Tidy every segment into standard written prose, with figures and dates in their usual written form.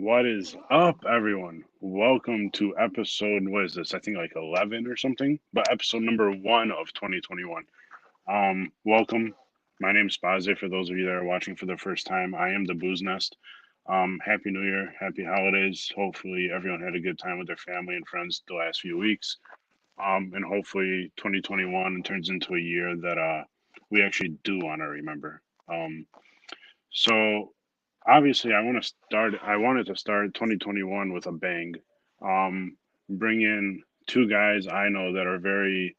What is up, everyone? Welcome to episode, what is this? I think like 11 or something, but episode number one of 2021. Welcome. My name's Spaze. For those of you that are watching for the first time, I am the Booze Nest. Happy New Year, happy holidays. Hopefully, everyone had a good time with their family and friends the last few weeks. And hopefully, 2021 turns into a year that we actually do want to remember. So obviously I wanted to start 2021 with a bang. Bring in two guys I know that are very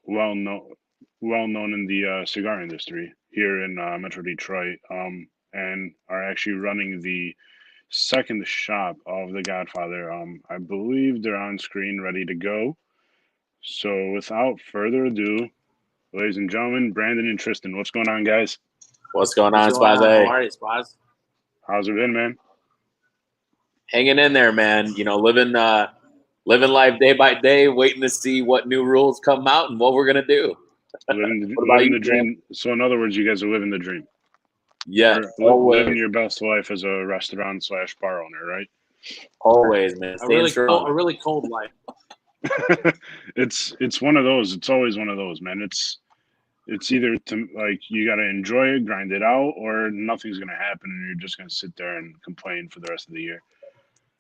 well known well known in the cigar industry here in Metro Detroit, and are actually running the second shop of the Godfather. I believe they're on screen ready to go. So without further ado, ladies and gentlemen, Brandon and Triston, what's going on, guys? What's going on, How are Spaze? you, Spaz? How's it been, man? Hanging in there, man. Living life day by day, waiting to see what new rules come out and what we're gonna do. Living, What about living you, the dream. So, in other words, you guys are living the dream. Yeah, Living your best life as a restaurant slash bar owner, right? always, man. A really cold life. It's one of those. It's always one of those, man. It's either to like you got to enjoy it, grind it out, or nothing's gonna happen, and you're just gonna sit there and complain for the rest of the year.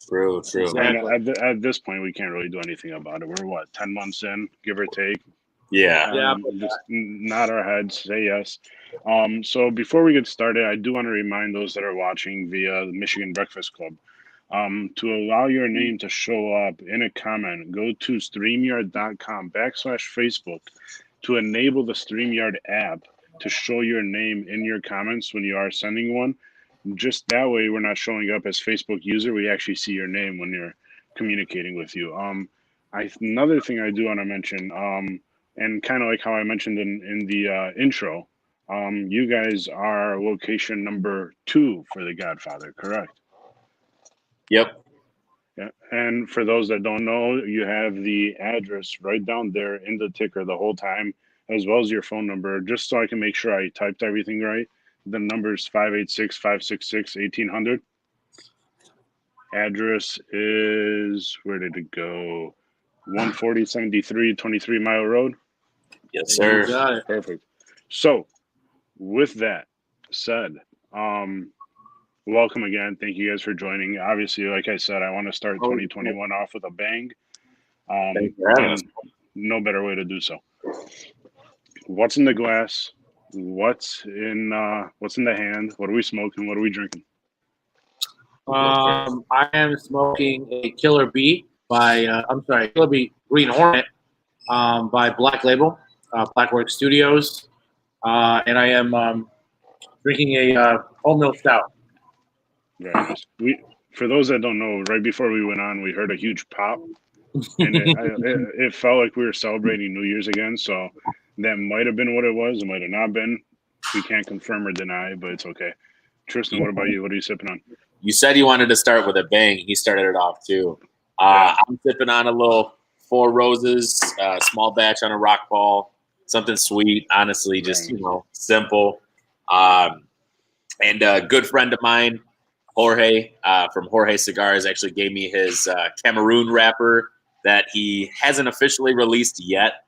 True. Exactly. And at this point, we can't really do anything about it. We're what 10 months in, give or take. Yeah. Yeah. Just nod our heads, say yes. So before we get started, I do want to remind those that are watching via the Michigan Breakfast Club, to allow your name to show up in a comment, go to StreamYard.com/Facebook to enable the StreamYard app to show your name in your comments when you are sending one. Just that way, we're not showing up as Facebook user. We actually see your name when you're communicating with you. Another thing I do want to mention, and kind of like how I mentioned in the intro, you guys are location number 2 for the Godfather, correct? Yep. Yeah. And for those that don't know, you have the address right down there in the ticker the whole time, as well as your phone number, just so I can make sure I typed everything right. The number is 586-566-1800. Address is, where did it go? 14073 23 Mile Road. Yes, You sir. got it. Perfect. So, with that said, welcome again. Thank you guys for joining. Obviously, like I said, I want to start 2021 off with a bang. Thanks for having us. And no better way to do so. What's in the glass? What's in the hand? What are we smoking? What are we drinking? I am smoking a Killer Bee Killer Bee Green Hornet by Black Label, Blackwork Studios, and I am drinking a wholemeal stout. Very nice. For those that don't know, right before we went on, we heard a huge pop, and it felt like we were celebrating New Year's again. So that might have been what it was. It might have not been. We can't confirm or deny, but it's okay. Tristan, what about you? What are you sipping on? You said you wanted to start with a bang. He started it off too. I'm sipping on a little Four Roses, small batch on a rock ball, something sweet. Honestly, just simple. And a good friend of mine, Jorge from Jorge Cigars, actually gave me his Cameroon wrapper that he hasn't officially released yet.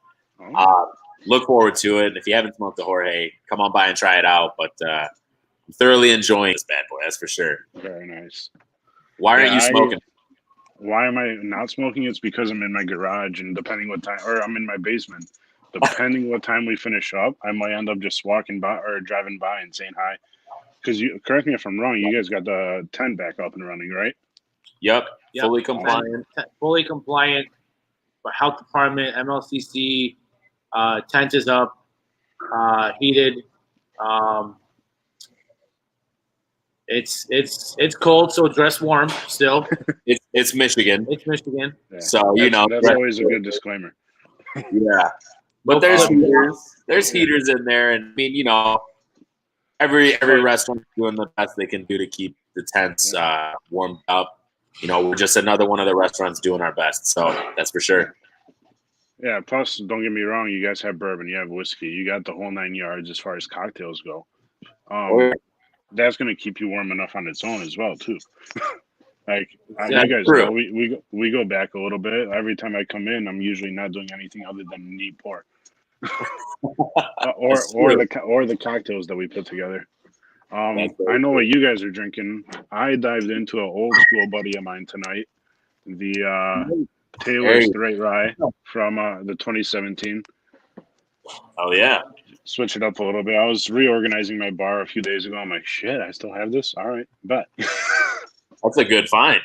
Look forward to it. If you haven't smoked the Jorge, come on by and try it out. But I'm thoroughly enjoying this bad boy, that's for sure. Very nice. Why aren't you smoking? Why am I not smoking? It's because I'm in my garage, and depending what time, or I'm in my basement. Depending what time we finish up, I might end up just walking by or driving by and saying hi. Because you correct me if I'm wrong, you guys got the tent back up and running, right? Yep. Fully compliant. Fully compliant. Health department, MLCC, tent is up, heated. It's cold, so dress warm still. It's Michigan. It's Michigan. Yeah. So that's always a good disclaimer. Yeah. But there's heaters in there, and I mean, every restaurant doing the best they can do to keep the tents warmed up. We're just another one of the restaurants doing our best, so that's for sure. Yeah, plus, don't get me wrong, you guys have bourbon, you have whiskey, you got the whole 9 yards as far as cocktails go. that's gonna keep you warm enough on its own as well too. Like you Exactly. guys True. know, we go back a little bit. Every time I come in, I'm usually not doing anything other than neat pour, That's true. or the cocktails that we put together. That's I very know true. what you guys are drinking. I dived into an old school buddy of mine tonight, the Taylor There you Straight Rye go. from the 2017. Oh yeah. Switch it up a little bit. I was reorganizing my bar a few days ago. I'm like, shit, I still have this. All right, bet. That's a good find.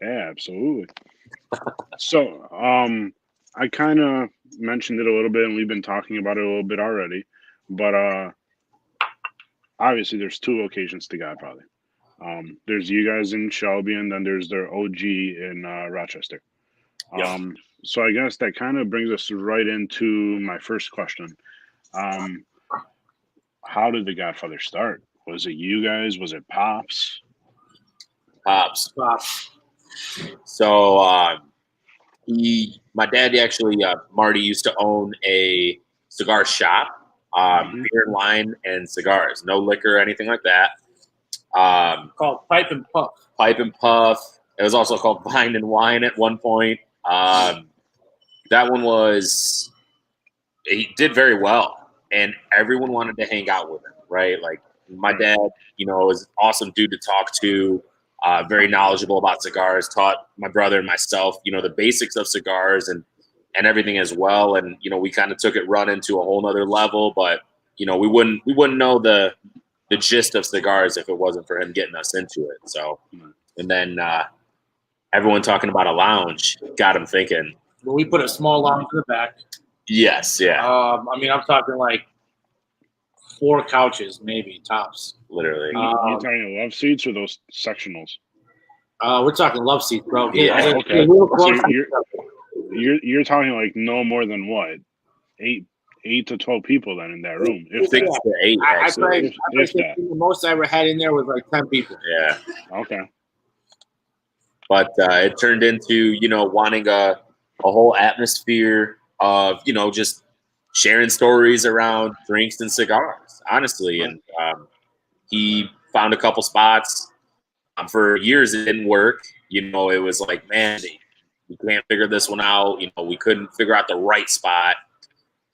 Yeah, absolutely. So, I kind of mentioned it a little bit, and we've been talking about it a little bit already. But obviously, there's two locations to Godfather. There's you guys in Shelby, and then there's their OG in Rochester. Yep. So I guess that kind of brings us right into my first question. Um, how did the Godfather start? Was it you guys? Was it Pops? Pops. Stop. So my dad actually, Marty used to own a cigar shop, Mhm. beer and wine and cigars, no liquor or anything like that. Called Pipe and Puff. Pipe and Puff. It was also called Vine and Wine at one point. That one was, he did very well, and everyone wanted to hang out with him, right? Like my Right. dad, was an awesome dude to talk to. Very knowledgeable about cigars. Taught my brother and myself, the basics of cigars and everything as well. And we kind of took it running to a whole nother level. But we wouldn't know the gist of cigars if it wasn't for him getting us into it. So, and then everyone talking about a lounge got him thinking. Well, we put a small lounge in the back. Yes, yeah, I'm talking like 4 couches, maybe tops. literally. You talking love seats or those sectionals? We're talking love seats, bro. Yeah. Okay. Real So close. you're talking like no more than what, eight to 12 people then in that room, if Six that. to eight, I actually. If that. the most I ever had in there was like 10 people. Yeah. Okay. But it turned into wanting a whole atmosphere of just sharing stories around drinks and cigars, honestly. And he found a couple spots. For years it didn't work. It was like, man, we can't figure this one out. We couldn't figure out the right spot.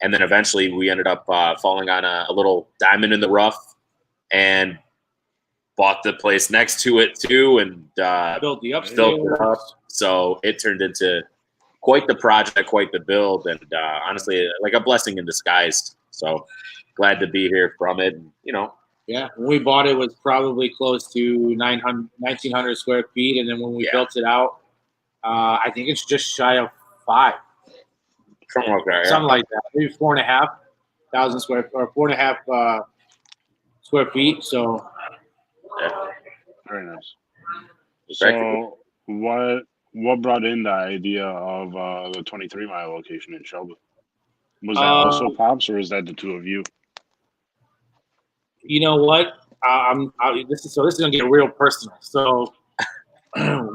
And then eventually we ended up falling on a little diamond in the rough and bought the place next to it too, and Built the built upstairs. it up. So it turned into quite the project, quite the build, and honestly, like a blessing in disguise. So glad to be here from it. Yeah, when we bought it, it was probably close to 1,900 square feet, and then when we built it out, I think it's just shy of 5, something like that. something like that, maybe 4,500 square or 4.5 square feet. So Very nice. Practically. So what brought in the idea of the 23 mile location in Shelby? Was that also Pops, or is that the two of you? you know what? This is gonna get real personal. So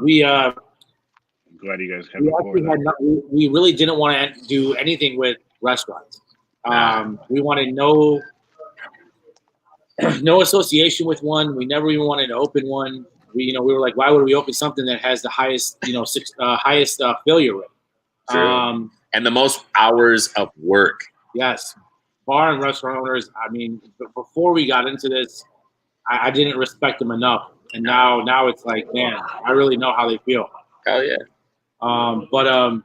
we I'm glad you guys have we really didn't want to do anything with restaurants. We wanted no association with one. We never even wanted to open one. We were like, why would we open something that has the highest highest failure rate? True. And the most hours of work. Yes, bar and restaurant owners. I mean, before we got into this, I didn't respect them enough, and now it's like, man, I really know how they feel. Hell yeah. But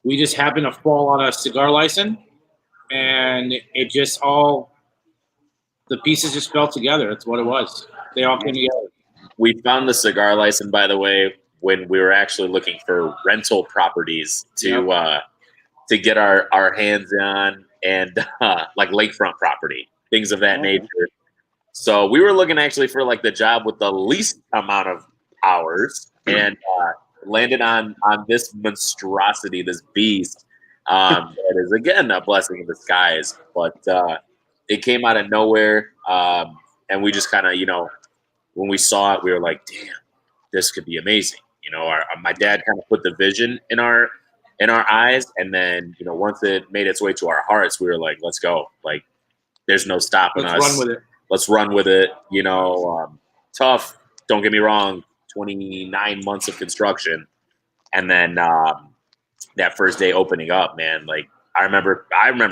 we just happened to fall on a cigar license, and it just the pieces just fell together. That's what it was. They all came together. We found the cigar license, by the way, when we were actually looking for rental properties to get our hands on, and like lakefront property, things of that nature. So we were looking actually for like the job with the least amount of hours, and landed on this monstrosity, this beast. That is again a blessing in disguise, but it came out of nowhere, and we just kind of when we saw it, we were like, damn, this could be amazing. My dad kind of put the vision in our eyes, and then once it made its way to our hearts, we were like, let's go. Like, there's no stopping us. Let's run with it. let's run with it. Tough. Don't get me wrong. 29 months of construction, and then that first day opening up, man. Like I remember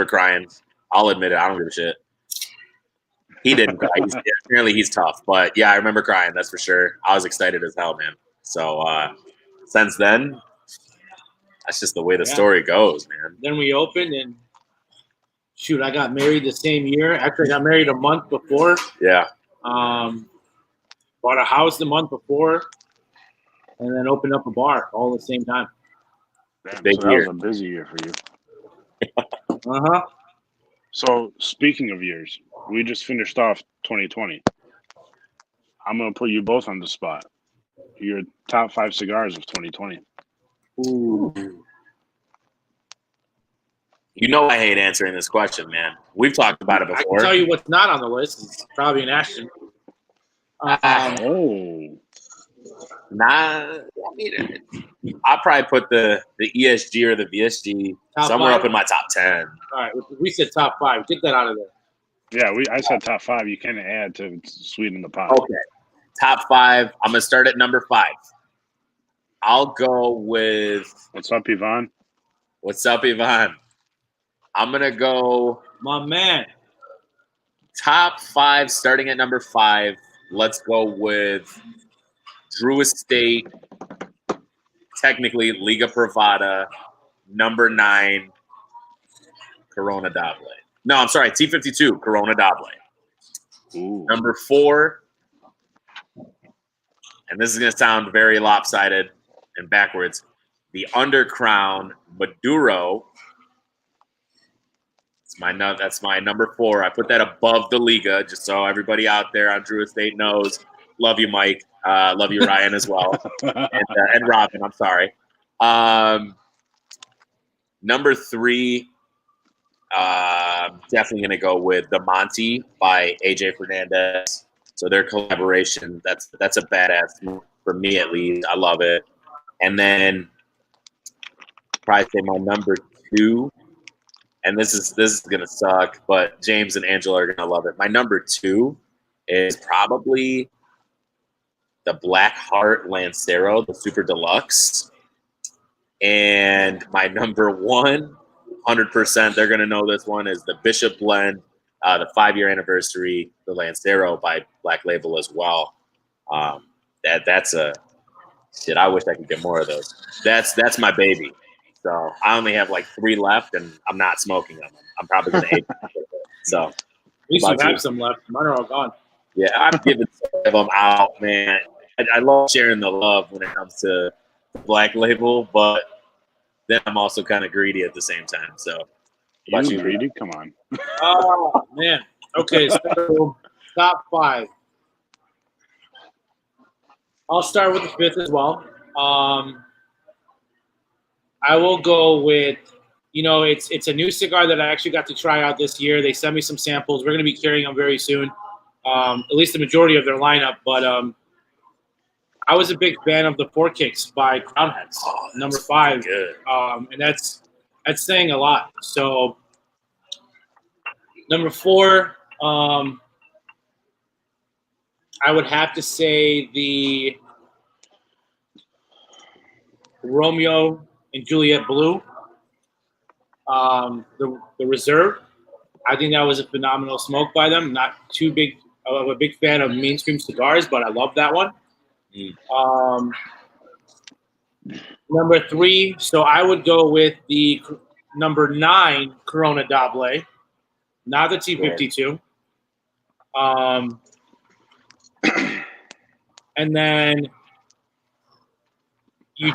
crying. I'll admit it. I don't give a shit. He didn't cry. Apparently he's tough, but yeah, I remember crying. That's for sure. I was excited as hell, man. So since then, that's just the way the story goes, man. Then we opened, and shoot, I got married the same year. Actually, I got married a month before. Yeah. Bought a house the month before, and then opened up a bar all at the same time. Damn, so that was a busy year for you. So speaking of years, we just finished off 2020. I'm gonna put you both on the spot. Your top 5 cigars of 2020. Ooh. I hate answering this question, man. We've talked about it before. I can tell you what's not on the list. It's probably an Ashton. Nah, I'll probably put the ESG or the VSG somewhere up in my top 10. All right, we said top 5. Get that out of there. Yeah, I said top 5. You can add to sweeten the pot. Okay, top 5. I'm gonna start at number 5. I'll go with. What's up, Yvonne? What's up, Yvonne? I'm gonna go. My man. Top 5, starting at number 5. Let's go with Drew Estate, technically Liga Privada, number 9, Corona Doble. No, I'm sorry, T52, Corona Doble. Ooh. Number 4, and this is going to sound very lopsided and backwards, the Undercrown Maduro. That's my number 4. I put that above the Liga, just so everybody out there on Drew Estate knows. Love you, Mike. Love you, Ryan, as well. And Robin, I'm sorry. Number 3, definitely going to go with The Monty by AJ Fernandez. So their collaboration, that's a badass move for me, at least. I love it. And then probably say my number 2, and this is going to suck, but James and Angela are going to love it. My number 2 is probably the Black Heart Lancero, the Super Deluxe. And my number 1, 100%, they're going to know this one, is the Bishop Blend, the 5-year anniversary, the Lancero by Black Label as well. That's a shit. I wish I could get more of those. That's my baby. So I only have like 3 left, and I'm not smoking them. I'm probably going to age them. So at least you have some left. Mine are all gone. Yeah, I've given some of them out, man. I love sharing the love when it comes to Black Label, but then I'm also kind of greedy at the same time. So, you greedy? Come on. Oh man. Okay, so top 5. I'll start with the 5th as well. I will go with, it's a new cigar that I actually got to try out this year. They sent me some samples. We're going to be carrying them very soon, at least the majority of their lineup. But I was a big fan of the 4 Kicks by Crown Heads, number 5. Good. And that's saying a lot. So number 4, I would have to say the Romeo and Juliet Blue, the Reserve. I think that was a phenomenal smoke by them. Not too big of a big fan of mainstream cigars, but I love that one. Number 3, so I would go with the number 9 Corona Doble, not the T52. And then you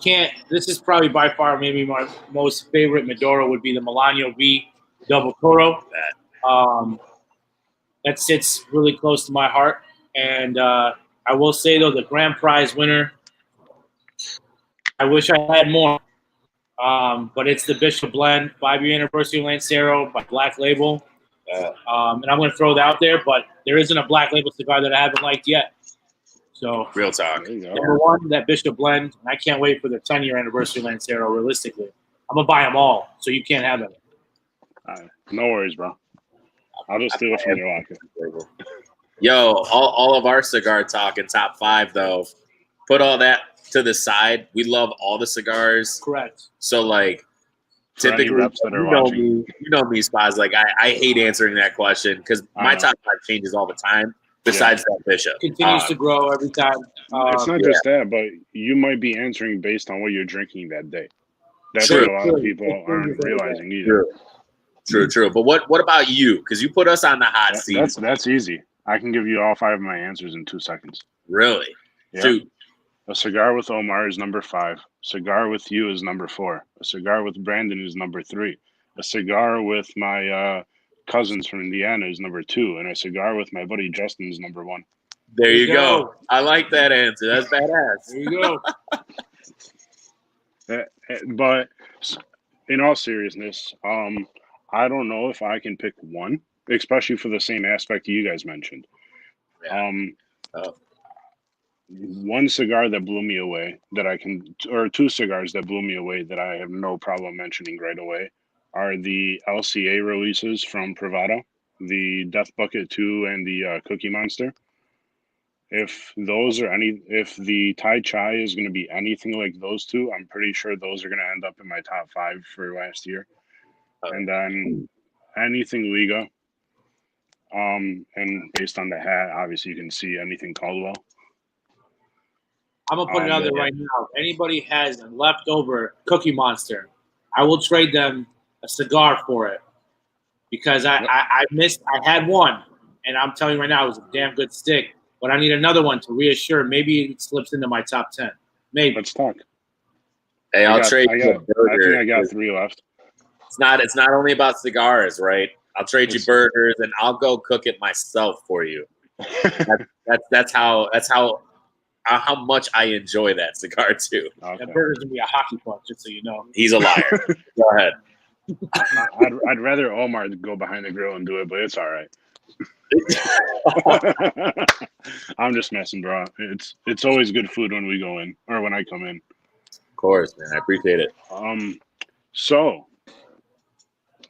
can't. This is probably by far maybe my most favorite Maduro would be the Milano V Double Toro. That sits really close to my heart, and I will say though the grand prize winner. I wish I had more, but it's the Bishop Blend 5-year anniversary Lancero by Black Label, and I'm going to throw that out there. But there isn't a Black Label cigar that I haven't liked yet. So real talk. Number 1, that Bishop Blend, and I can't wait for the 10-year anniversary Lancero. Realistically, I'm gonna buy them all, so you can't have it. All right. No worries, bro. I'll just steal it from your locker. Yo, all of our cigar talk in top 5 though. Put all that to the side. We love all the cigars. Correct. So like, For any typically, reps that are watching, you know me, Spaz. Like I hate answering that question because my top 5 changes all the time. Besides that, Bishop continues to grow every time. It's not just that, but you might be answering based on what you're drinking that day. That's True. what a lot of people aren't realizing either. True. But what about you? Because you put us on the hot seat. That's easy. I can give you all 5 of my answers in 2 seconds. Really? Yeah. Shoot. A cigar with Omar is number 5. Cigar with you is number 4. A cigar with Brandon is number 3. A cigar with my cousins from Indiana is number 2, and a cigar with my buddy Justin is number 1. There you go. I like that answer. That's badass. There you go. But in all seriousness, I don't know if I can pick one, especially for the same aspect you guys mentioned. Yeah. One cigar that blew me away or 2 cigars that blew me away that I have no problem mentioning right away are the LCA releases from Privado, the Death Bucket 2 and the Cookie Monster. If the Tai Chai is going to be anything like those 2, I'm pretty sure those are going to end up in my top 5 for last year. And then anything Liga. And based on the hat, obviously you can see anything Caldwell. I'm gonna put it out there right now. If anybody has a leftover Cookie Monster, I will trade them a cigar for it because I had one, and I'm telling you right now, it was a damn good stick. But I need another one to reassure. Maybe it slips into my top 10. Maybe. Let's talk. Hey, I'll trade you a burger. I think I got 3 left. It's not only about cigars, right? I'll trade you burgers, and I'll go cook it myself for you. That's how much I enjoy that cigar too. Okay. That burger's gonna be a hockey puck, just so you know. He's a liar. Go ahead. I'd rather Omar go behind the grill and do it, but it's all right. I'm just messing, bro. It's always good food when we go in or when I come in. Of course, man. I appreciate it. So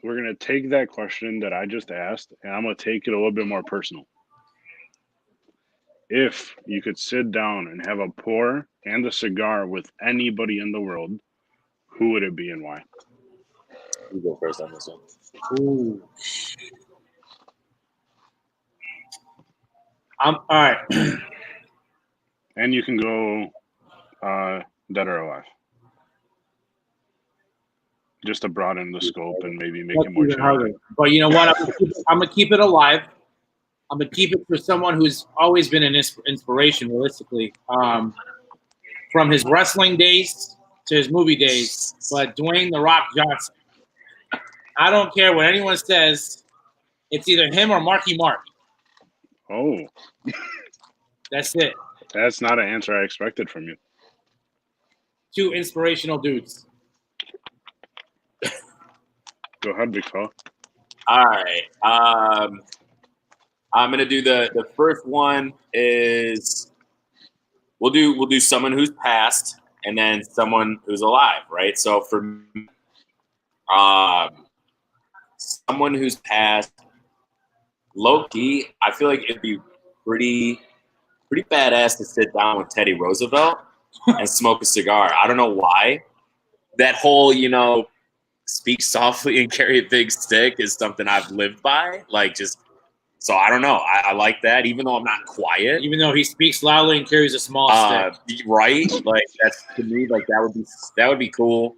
we're gonna take that question that I just asked, and I'm gonna take it a little bit more personal. If you could sit down and have a pour and a cigar with anybody in the world, who would it be and why? You go first on this one. Ooh. All right. And you can go dead or alive. Just to broaden the scope and maybe make it more challenging. But you know what? I'm gonna keep it alive. I'm gonna keep it for someone who's always been an inspiration, realistically, from his wrestling days to his movie days. But Dwayne "The Rock" Johnson. I don't care what anyone says. It's either him or Marky Mark. Oh, that's it. That's not an answer I expected from you. 2 inspirational dudes. Go ahead, big fella. All right. I'm gonna do the first one is we'll do someone who's passed and then someone who's alive, right? So for someone who's passed, low key, I feel like it'd be pretty badass to sit down with Teddy Roosevelt and smoke a cigar. I don't know why. That whole, speak softly and carry a big stick is something I've lived by. So I don't know. I like that, even though I'm not quiet. Even though he speaks loudly and carries a small stick. Right? That's to me, that would be cool.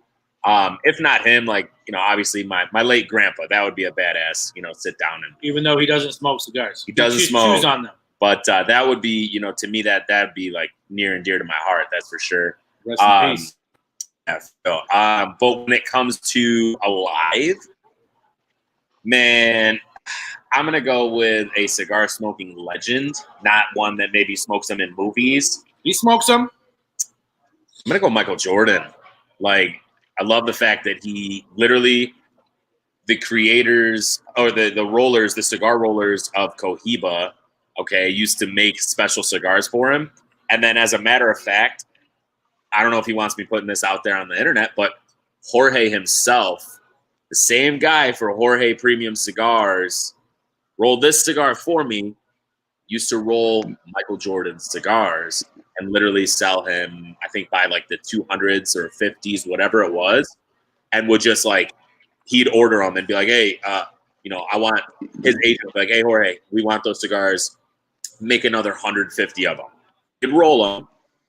If not him, obviously my late grandpa, that would be a badass, sit down and. Even though he doesn't smoke cigars, he doesn't smoke. Choose on them. But that would be, to me, that'd be near and dear to my heart. That's for sure. Rest in peace. Yeah, but when it comes to alive, man, I'm gonna go with a cigar smoking legend, not one that maybe smokes them in movies. He smokes them. I'm gonna go Michael Jordan. I love the fact that he literally, the creators or the rollers, the cigar rollers of Cohiba, used to make special cigars for him. And then as a matter of fact, I don't know if he wants me putting this out there on the internet, but Jorge himself, the same guy for Jorge Premium Cigars, roll this cigar for me, used to roll Michael Jordan's cigars and literally sell him, I think by like the 200s or 50s, whatever it was, and would just like, he'd order them and be like, hey, I want his agent would be like, hey, Jorge, we want those cigars. Make another 150 of them. He'd roll them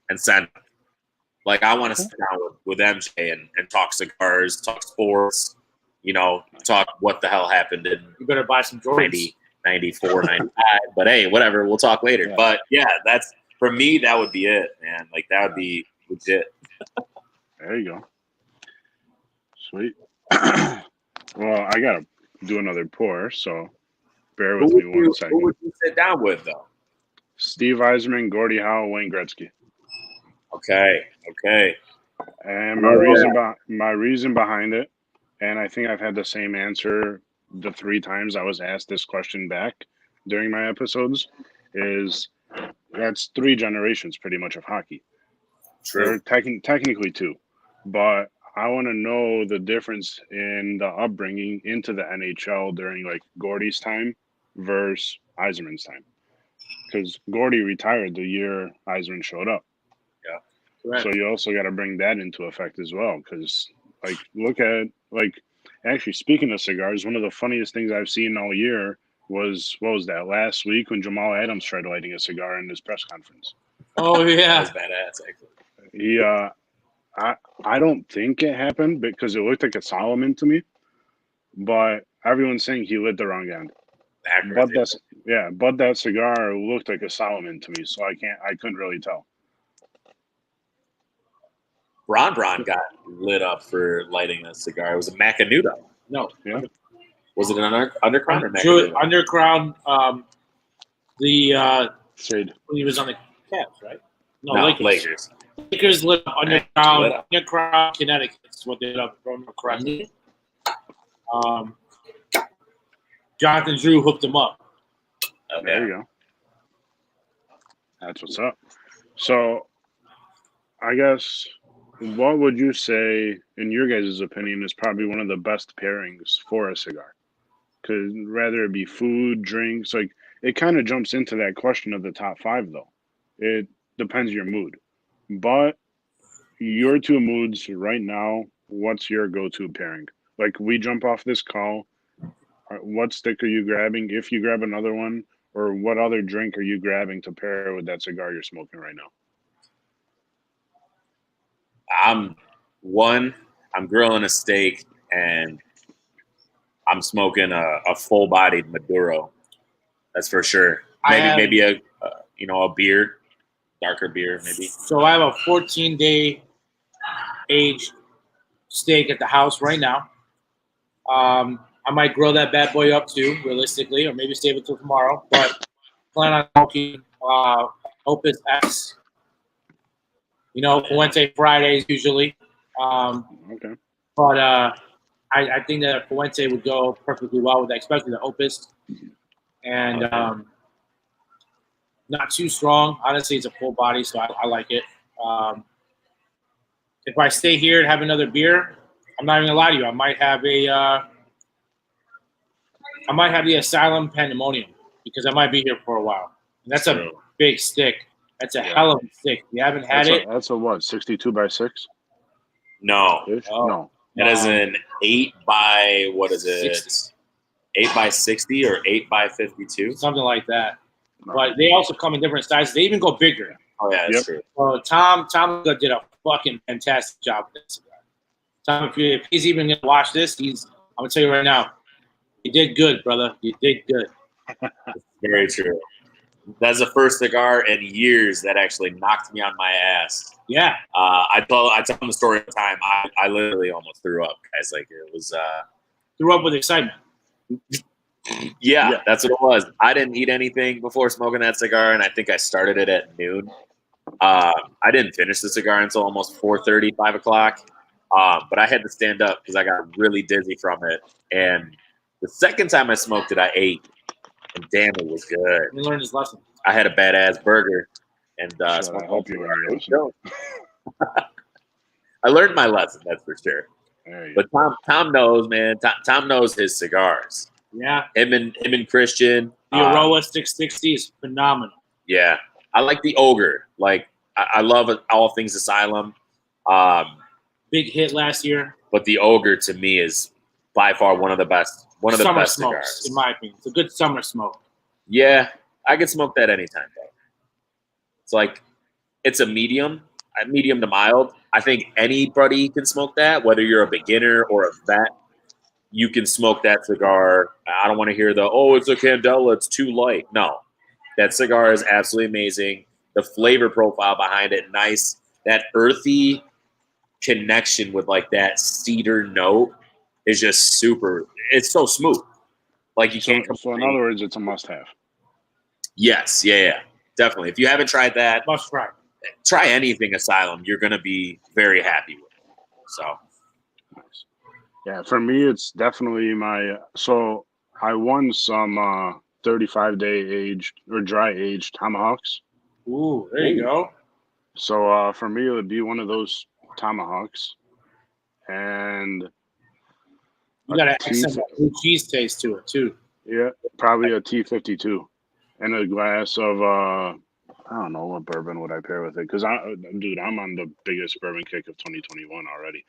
and send them. Like, I want to sit down with MJ and talk cigars, talk sports, talk what the hell happened in You better buy some Jordans. 94, 95. But hey, whatever, we'll talk later. Yeah. But yeah, that's for me. That would be it, man. Like that would be legit. There you go. Sweet. Well, I gotta do another pour, so bear with me 1 second. Who would you sit down with though? Steve Yzerman, Gordie Howe, Wayne Gretzky. Okay. And my reason behind it, and I think I've had the same answer the 3 times I was asked this question back during my episodes, is that's 3 generations pretty much of hockey. True. Technically 2, but I want to know the difference in the upbringing into the NHL during like Gordie's time versus Yzerman's time, because Gordie retired the year Yzerman showed up. Correct. So you also got to bring that into effect as well, because like look at actually speaking of cigars, one of the funniest things I've seen all year was, what was that, last week when Jamal Adams tried lighting a cigar in his press conference. Oh That yeah. was badass, actually. He I don't think it happened because it looked like a Solomon to me, but everyone's saying he lit the wrong end. But that cigar looked like a Solomon to me, so I couldn't really tell. Bron got lit up for lighting a cigar. It was a Macanudo. No. Yeah. Was it an Undercrown or Drew Macanudo? Undercrown. Shade. When he was on the Cavs, right? No, Lakers. Lakers lit up Undercrown. Undercrown, Connecticut is what they lit up from correctly. Jonathan Drew hooked him up. Okay. There you go. That's what's up. So, I guess, what would you say, in your guys' opinion, is probably one of the best pairings for a cigar? Because rather it be food, drinks, like it kind of jumps into that question of the top 5, though. It depends your mood. But your 2 moods right now, what's your go-to pairing? Like, we jump off this call, what stick are you grabbing, if you grab another one, or what other drink are you grabbing to pair with that cigar you're smoking right now? I'm grilling a steak and I'm smoking a full-bodied Maduro. That's for sure. Maybe a beer, darker beer, maybe. So I have a 14-day aged steak at the house right now. I might grill that bad boy up too, realistically, or maybe save it till tomorrow. But plan on smoking Opus X. Fuente Fridays usually. Okay. But I think that Fuente would go perfectly well with that, especially the Opus. And not too strong. Honestly, it's a full body, so I like it. If I stay here and have another beer, I'm not even gonna lie to you. I might have the Asylum Pandemonium because I might be here for a while. And that's a big stick. That's a hell of a stick. You haven't had it. That's a what? 62 by 6? No. Oh. No. That is an 8 by, what is it? 60. 8 by 60 or 8 by 52? Something like that. No. But they also come in different sizes. They even go bigger. Oh, yeah, that's true. So Tom did a fucking fantastic job with this cigar. Tom, if he's even going to watch this, I'm going to tell you right now, you did good, brother. You did good. Very true. That's the first cigar in years that actually knocked me on my ass. Yeah. I tell them the story all the time. I literally almost threw up, guys. Like, it was... Threw up with excitement. Yeah, that's what it was. I didn't eat anything before smoking that cigar, and I think I started it at noon. I didn't finish the cigar until almost 4:30, 5 o'clock. But I had to stand up because I got really dizzy from it. And the second time I smoked it, I ate. And damn, it was good. He learned his lesson. I had a badass burger. And I hope you learned your lesson. I learned my lesson, that's for sure. There you But Tom knows, man. Tom knows his cigars. Yeah. Him and Christian. The Aroa 660 is phenomenal. Yeah. I like the Ogre. Like, I love all things Asylum. Big hit last year. But the Ogre to me is by far one of the best. One of the Summer best smokes, cigars. in my opinion. It's a good summer smoke. Yeah, I could smoke that anytime, though. It's like, it's a medium to mild. I think anybody can smoke that, whether you're a beginner or a vet. You can smoke that cigar. I don't want to hear it's a Candela, it's too light. No, that cigar is absolutely amazing. The flavor profile behind it, nice. That earthy connection with like that cedar note is just super. It's so smooth. Like you can't. So in other words, it's a must-have. Yes, yeah, definitely. If you haven't tried that, Must try. Try anything Asylum. You're gonna be very happy with it. So, nice. Yeah, for me, it's definitely my. So I won some 35-day aged or dry aged tomahawks. Ooh, there you go. So for me, it would be one of those tomahawks, and you got to accent that blue cheese taste to it too. Yeah, probably a T52, and a glass of I don't know what bourbon would I pair with it because I'm on the biggest bourbon kick of 2021 already.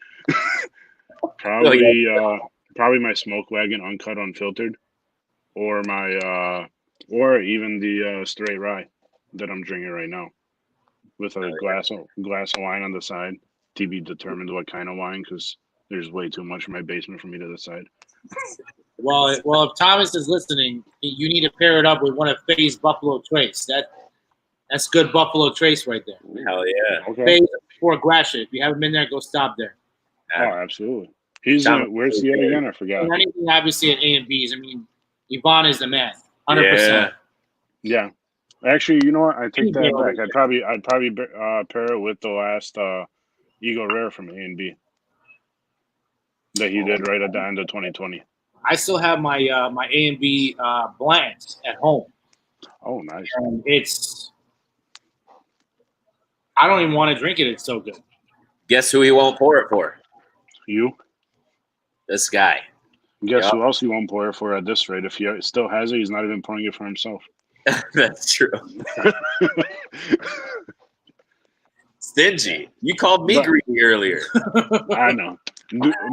Probably my Smoke Wagon Uncut Unfiltered, or my or even the straight rye that I'm drinking right now, with a glass of wine on the side. To be determined what kind of wine, because there's way too much in my basement for me to decide. Well, if Thomas is listening, you need to pair it up with one of Faye's Buffalo Trace. That's good Buffalo Trace right there. Hell yeah. Okay. Faye's Fort Gratiot. If you haven't been there, go stop there. Oh, absolutely. Where's he at again? I forgot. And anything obviously at A&B's. I mean, Yvonne is the man. 100%. Yeah. Actually, you know what? I take that back. I'd probably pair it with the last Eagle Rare from A&B that he did right at the end of 2020. I still have my my A&B blend at home. Oh, nice. And I don't even want to drink it. It's so good. Guess who he won't pour it for? You. This guy. Guess who else he won't pour it for at this rate? If he still has it, he's not even pouring it for himself. That's true. Stingy. You called me greedy earlier. I know,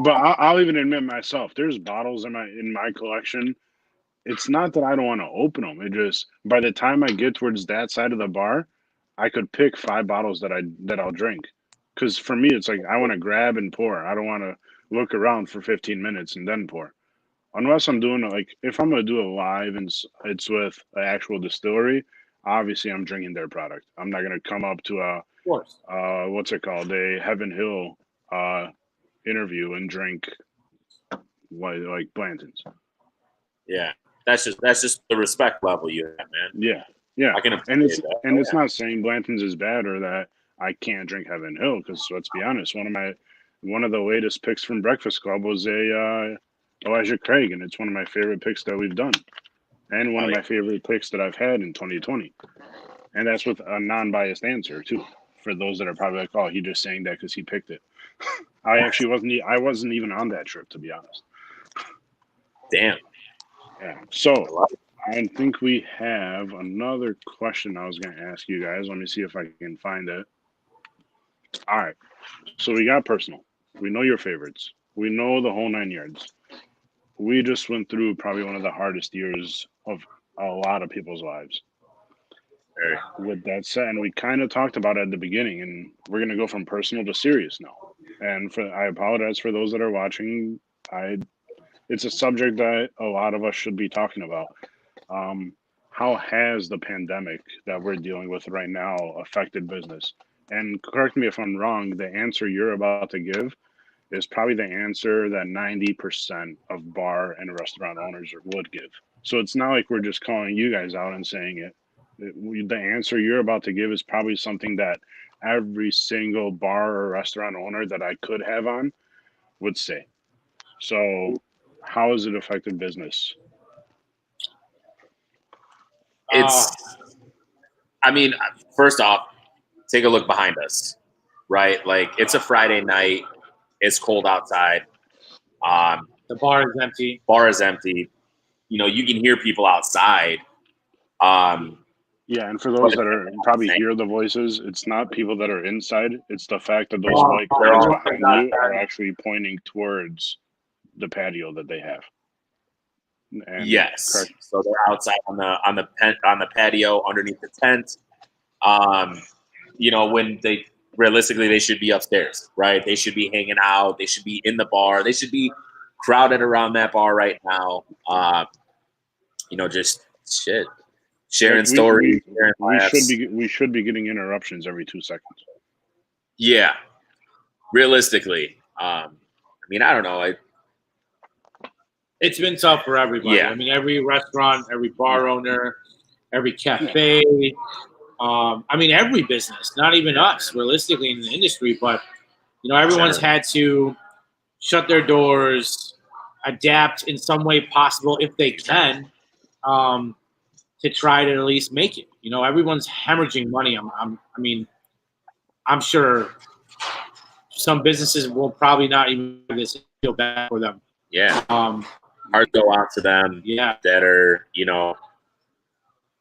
but I'll even admit myself. There's bottles in my collection. It's not that I don't want to open them. It just by the time I get towards that side of the bar, I could pick 5 bottles that I'll drink. Because for me, it's like I want to grab and pour. I don't want to look around for 15 minutes and then pour. Unless I'm doing it, like if I'm gonna do it live and it's with an actual distillery, obviously I'm drinking their product. I'm not gonna come up to a what's it called, a Heaven Hill interview and drink like Blanton's. Yeah, that's just the respect level you have, man. Yeah. I can appreciate that. It's not saying Blanton's is bad or that I can't drink Heaven Hill, because let's be honest, one of the latest picks from Breakfast Club was a Elijah Craig, and it's one of my favorite picks that we've done, and one of my favorite picks that I've had in 2020. And that's with a non-biased answer too. For those that are probably like, "Oh, he just saying that because he picked it." I wasn't even on that trip, to be honest. Damn. Yeah. So I think we have another question I was going to ask you guys. Let me see if I can find it. All right. So we got personal. We know your favorites. We know the whole 9 yards. We just went through probably one of the hardest years of a lot of people's lives. With that said, and we kind of talked about it at the beginning, and we're going to go from personal to serious now. And I apologize for those that are watching. It's a subject that a lot of us should be talking about. How has the pandemic that we're dealing with right now affected business? And correct me if I'm wrong, the answer you're about to give is probably the answer that 90% of bar and restaurant owners would give. So it's not like we're just calling you guys out and saying it. The answer you're about to give is probably something that every single bar or restaurant owner that I could have on would say. So how has it affected business? I mean, first off, take a look behind us, right? Like, it's a Friday night. It's cold outside. The bar is empty. Bar is empty. you can hear people outside. Yeah, and for those that are probably hear the voices, it's not people that are inside. It's the fact that those white they're clouds all behind you are actually pointing towards the patio that they have. And Yes. So they're outside on the patio underneath the tent. When they realistically they should be upstairs, right? They should be hanging out. They should be in the bar. They should be crowded around that bar right now. Just shit, sharing stories. Sharing laughs. we should be getting interruptions every 2 seconds. Yeah, realistically, I don't know. It's been tough for everybody. Yeah. I mean, every restaurant, every bar owner, every cafe. Every business. Not even us, realistically, in the industry, but everyone's had to shut their doors, adapt in some way possible if they can, to try to at least make it. Everyone's hemorrhaging money. I'm sure some businesses will probably not even feel bad for them. Yeah. Heart go out to them. Yeah. That are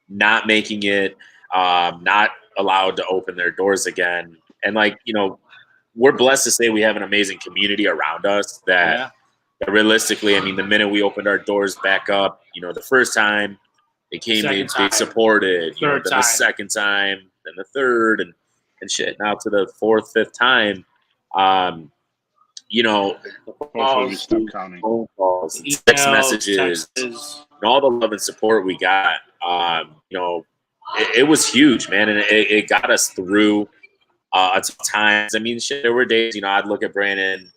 not making it, not allowed to open their doors again, and we're blessed to say we have an amazing community around us that realistically, the minute we opened our doors back up, the first time they came, they supported, then the second time, then the third, and shit. Now to the fourth, fifth time, hopefully we stop counting. Phone calls, text messages, and all the love and support we got. It was huge, man, and it got us through times. There were days, I'd look at Brandon,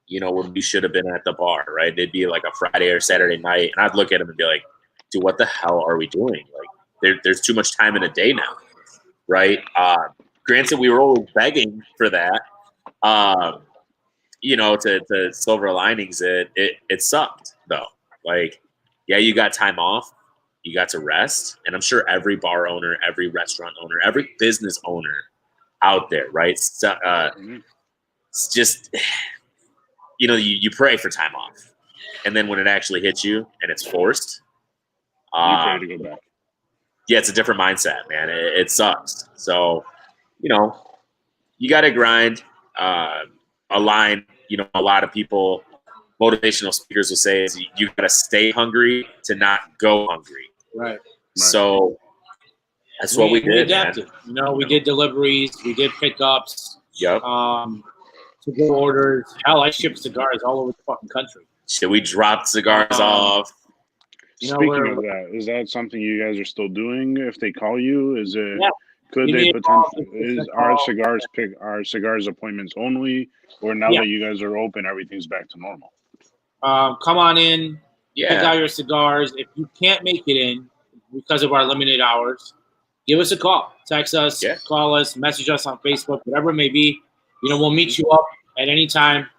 when we should have been at the bar, right? It'd be like a Friday or Saturday night, and I'd look at him and be like, dude, what the hell are we doing? Like, there's too much time in a day now, right? Granted, we were always begging for that. To silver linings, it sucked, though. Like, yeah, you got time off. You got to rest. And I'm sure every bar owner, every restaurant owner, every business owner out there, right? So, it's just, you pray for time off. And then when it actually hits you and it's forced, you pray to go back. Yeah, it's a different mindset, man. It sucks. So, you got to grind, align. A lot of people, motivational speakers will say is you got to stay hungry to not go hungry. Right. So that's what we did. We adapted. We did deliveries, we did pickups. Yep. To go orders. Hell, I shipped cigars all over the fucking country. Shit, we dropped cigars off. Speaking of that, is that something you guys are still doing? If they call you, is it? Yeah. Could they potentially? Is our cigars appointments only, or now that you guys are open, everything's back to normal? Come on in. Pick out your cigars. If you can't make it in because of our limited hours, give us a call. Text us, call us, message us on Facebook, whatever it may be. We'll meet you up at any time.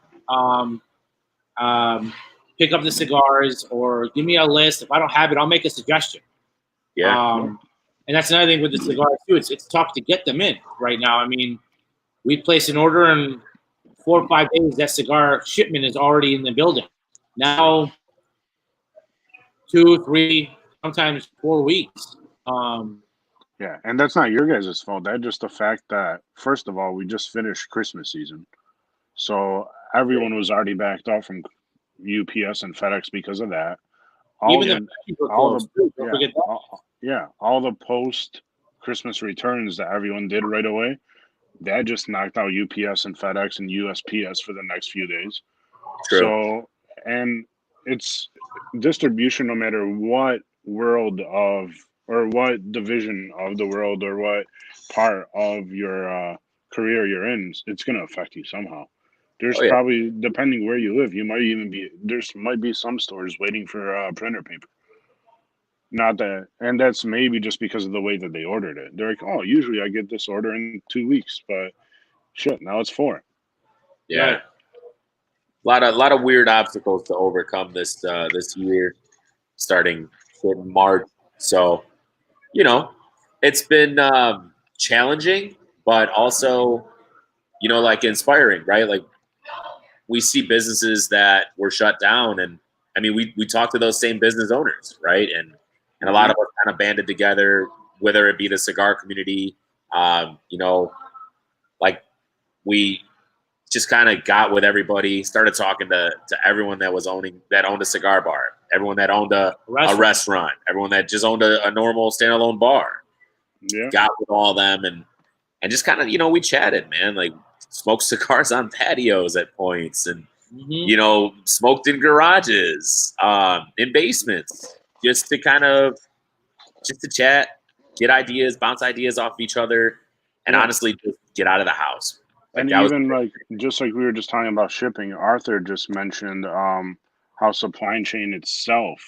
Pick up the cigars or give me a list. If I don't have it, I'll make a suggestion. Yeah. And that's another thing with the cigars too. It's tough to get them in right now. We place an order and 4 or 5 days, that cigar shipment is already in the building. Now, 2, 3, sometimes 4 weeks. Yeah, and that's not your guys' fault. That's just the fact that, first of all, we just finished Christmas season. So everyone was already backed off from UPS and FedEx because of that. All the post-Christmas returns that everyone did right away, that just knocked out UPS and FedEx and USPS for the next few days. True. So, and it's distribution no matter what world of or what division of the world or what part of your career you're in, it's going to affect you somehow. There's probably, depending where you live, might be some stores waiting for printer paper. Not that, and that's maybe just because of the way that they ordered it. They're like, oh, usually I get this order in 2 weeks, but shit, now it's 4. Yeah. Right. A lot of weird obstacles to overcome this year, starting in March. So, it's been challenging, but also, inspiring, right? Like, we see businesses that were shut down and I mean, we talked to those same business owners, right? And a Mm-hmm. lot of us kind of banded together, whether it be the cigar community, you know, like we just kind of got with everybody, started talking to everyone that owned a cigar bar, everyone that owned a restaurant, everyone that just owned a normal standalone bar. Yeah. Got with all of them and just kind of, you know, we chatted, man, like smoked cigars on patios at points and, you know, smoked in garages, in basements, just to chat, get ideas, bounce ideas off each other, and honestly, just get out of the house. And even just like we were just talking about shipping, Arthur just mentioned how supply chain itself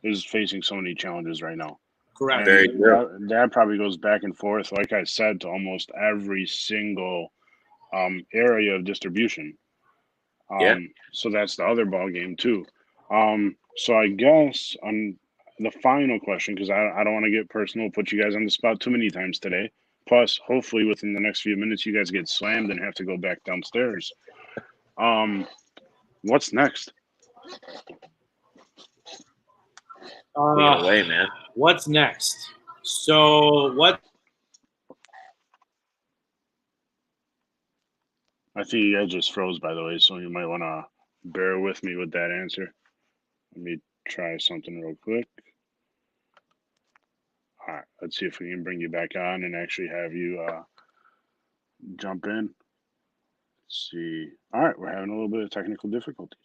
is facing so many challenges right now. Correct. Very true. That probably goes back and forth, like I said, to almost every single area of distribution. So that's the other ball game too. So I guess on the final question, because I don't want to get personal, put you guys on the spot too many times today. Plus, hopefully, within the next few minutes, you guys get slammed and have to go back downstairs. What's next? Take it away, man. What's next? So what? I think you guys just froze, by the way, so you might want to bear with me with that answer. Let me try something real quick. All right, let's see if we can bring you back on and actually have you jump in. Let's see. All right, we're having a little bit of technical difficulties.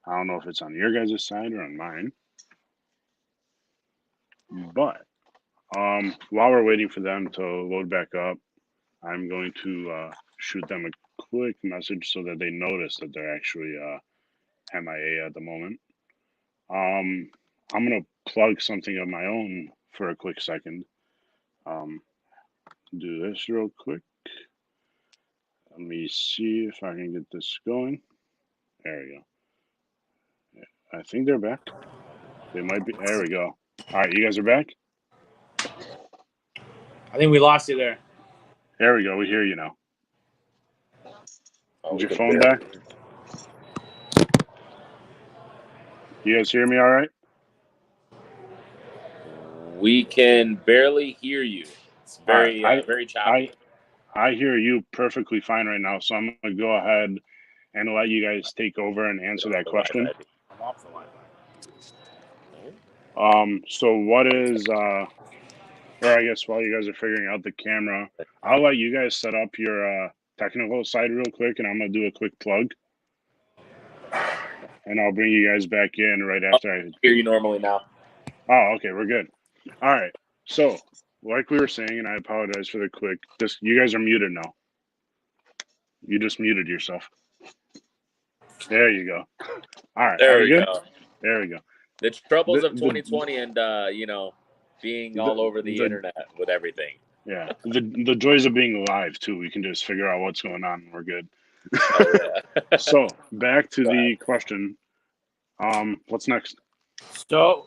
I don't know if it's on your guys' side or on mine. But while we're waiting for them to load back up, I'm going to shoot them a quick message so that they notice that they're actually MIA at the moment. I'm going to plug something of my own for a quick second. Do this real quick. Let me see if I can get this going. There we go. I think they're back. They might be. There we go. All right, you guys are back? I think we lost you there. There we go. We hear you now. Oh, Is your phone back? You guys hear me all right? We can barely hear you. It's very, very choppy. I hear you perfectly fine right now, so I'm going to go ahead and let you guys take over and answer that question. I'm off the Wi-Fi. So what is, or I guess while you guys are figuring out the camera, I'll let you guys set up your technical side real quick, and I'm going to do a quick plug. And I'll bring you guys back in right after I hear you normally now. Oh, okay, we're good. All right. So, like we were saying, and I apologize for the quick. You guys are muted now. You just muted yourself. There you go. All right. There we go. There we go. The troubles of 2020 and you know, being all over the internet with everything. Yeah. The joys of being live too. We can just figure out what's going on and we're good. Oh, yeah. So back to the question. What's next? So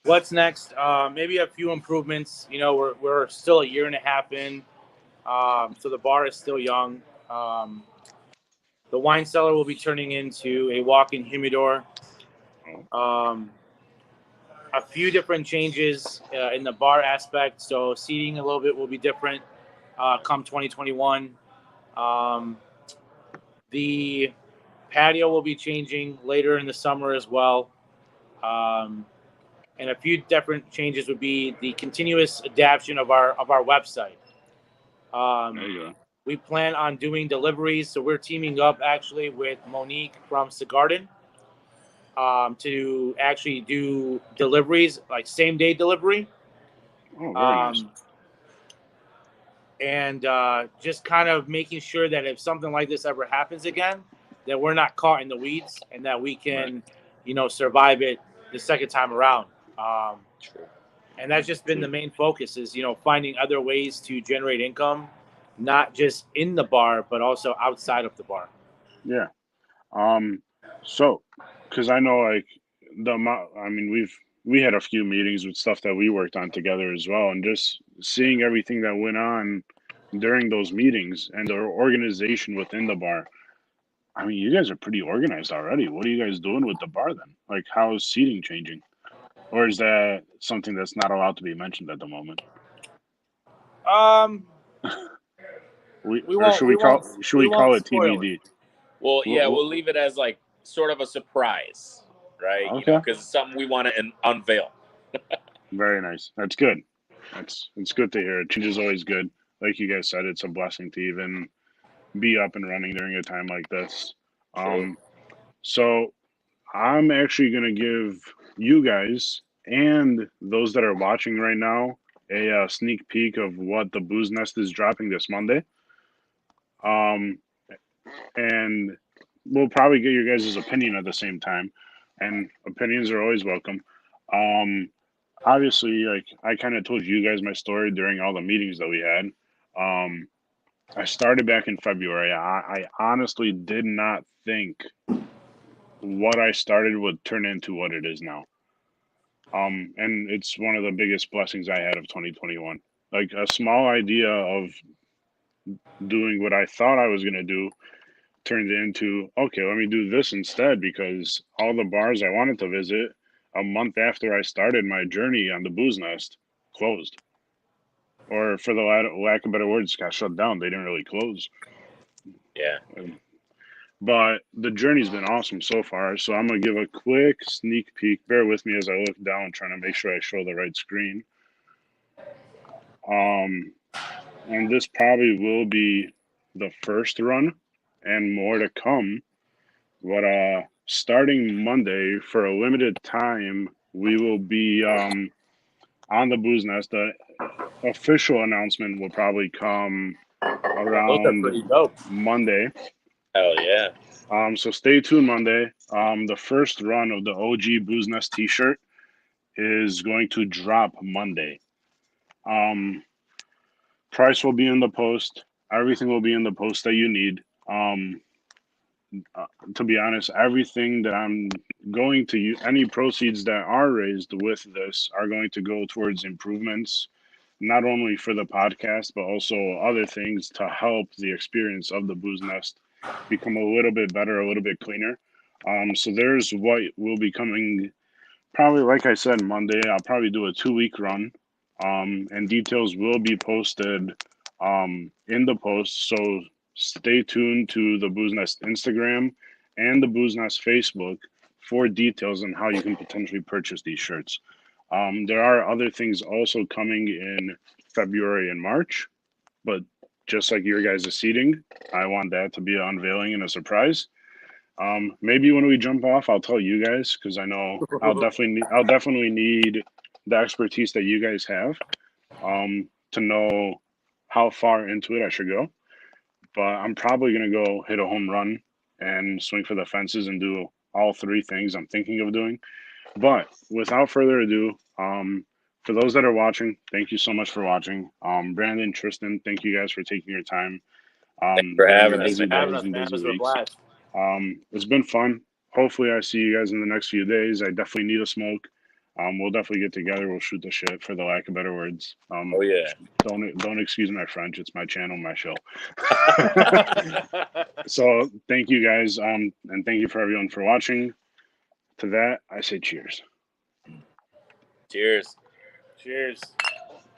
what's next? Maybe a few improvements. You know, we're still a year and a half in. So the bar is still young. The wine cellar will be turning into a walk-in humidor. A few different changes in the bar aspect. So seating a little bit will be different come 2021. The patio will be changing later in the summer as well. And a few different changes would be the continuous adaptation of our website. There you go. We plan on doing deliveries, so we're teaming up actually with Monique from Cigar to actually do deliveries, like same day delivery. Oh, very nice. And just kind of making sure that if something like this ever happens again, that we're not caught in the weeds and that we can, you know, survive it the second time around. And that's just been the main focus is, you know, finding other ways to generate income, not just in the bar, but also outside of the bar. Yeah. So, because I know like we had a few meetings with stuff that we worked on together as well, and just seeing everything that went on during those meetings and the organization within the bar, I mean, you guys are pretty organized already. What are you guys doing with the bar then? Like, how is seating changing? Or is that something that's not allowed to be mentioned at the moment? Um, We or should we call it spoil it. TBD? Well, yeah, Wh- we'll leave it as like sort of a surprise, right? You know, Okay, because it's something we want to unveil. very nice. That's good. It's good to hear. Change is always good. Like you guys said, it's a blessing to even be up and running during a time like this. True. So I'm actually gonna give you guys and those that are watching right now a sneak peek of what the Booze Nest is dropping this Monday. Um, and we'll probably get your guys' opinion at the same time. And opinions are always welcome. Um, Obviously, like I kind of told you guys my story during all the meetings that we had. Um, I started back in February. I honestly did not think what I started would turn into what it is now. And it's one of the biggest blessings I had of 2021. Like a small idea of doing what I thought I was gonna do turned into okay, let me do this instead because all the bars I wanted to visit a month after I started my journey on the Booze Nest closed, or for the lack of better words, got shut down. They didn't really close. Yeah. But the journey's been awesome so far. So I'm gonna give a quick sneak peek. Bear with me as I look down, trying to make sure I show the right screen. Um, and this probably will be the first run, and more to come. But starting Monday for a limited time, we will be on the Booze Nest. The official announcement will probably come Those are around pretty dope. Monday. Hell yeah. So stay tuned Monday. The first run of the OG Booze Nest T-shirt is going to drop Monday. Um, Price will be in the post. Everything will be in the post that you need. To be honest, everything that I'm going to use, any proceeds that are raised with this are going to go towards improvements, not only for the podcast, but also other things to help the experience of the Booze Nest become a little bit better, a little bit cleaner. So there's what will be coming probably, like I said, Monday. I'll probably do a 2 week run, and details will be posted in the post. So stay tuned to the Booze Nest Instagram and the Booze Nest Facebook for details on how you can potentially purchase these shirts. There are other things also coming in February and March, but just like your guys' seating, I want that to be an unveiling and a surprise. Maybe when we jump off, I'll tell you guys because I know I'll definitely need the expertise that you guys have to know how far into it I should go. But I'm probably gonna go hit a home run and swing for the fences and do all three things I'm thinking of doing. But without further ado, for those that are watching, thank you so much for watching. Brandon, Tristan, thank you guys for taking your time Thanks for during your having us, busy man. days and busy weeks. It's been fun. Hopefully, I see you guys in the next few days. I definitely need a smoke. We'll definitely get together. We'll shoot the shit, for the lack of better words. Oh yeah. Don't excuse my French. It's my channel, my show. So thank you guys, and thank you for everyone for watching. To that, I say cheers. Cheers. Cheers.